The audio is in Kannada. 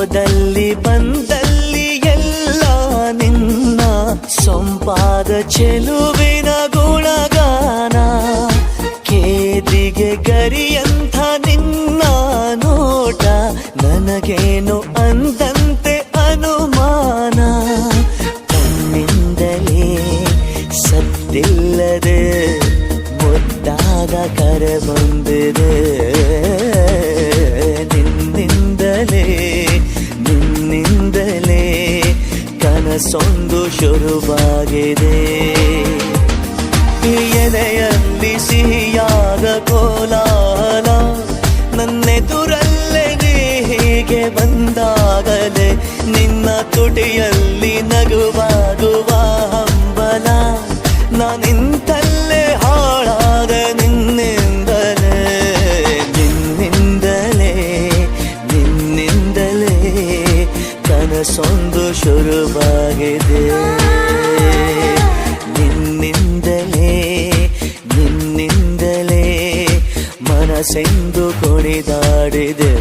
ಹೋದಲ್ಲಿ ಬಂದಲ್ಲಿ ಎಲ್ಲ ನಿನ್ನ ಸೊಂಪಾದ ಚೆಲುವಿನ ಗುಣಗಾನ. ಕೇದಿಗೆ ಗರಿಯಂಥ ನಿನ್ನ ನೋಟ ನನಗೇನು ಅಂದಂತೆ ಅನುಮಾನ. ಕಣ್ಣಿಂದಲೇ ಸದ್ದಿಲ್ಲದೆ ಮುದ್ದಾದ ಕರೆ ಬಂದಿದೆ. ನಿನ್ನಿಂದಲೇ ಕನಸೊಂದು ಶುರುವಾಗಿದೆ. ಎದೆಯಲ್ಲಿ ಸಿಹಿಯಾದ ಕೋಲಾಹಲ ನನ್ನೆದುರಲ್ಲೇ ನೀ ಹೀಗೆ ಬಂದಾಗಲೇ ನಿನ್ನ ತುಟಿಯಲ್ಲಿ ನಗುವಾಗುವ ಹಂಬಲ. ನಾನಿಂತಲ್ಲೇ ಹಾಳಾದ ನಿನ್ನಿಂದಲೇ ಕನಸೊಂದು ಶುರುವಾಗಿದೆ. ನಿನ್ನಿಂದಲೇ ಮನಸ್ಸೆಂದು ಕುಣಿದಾಡಿದೆ.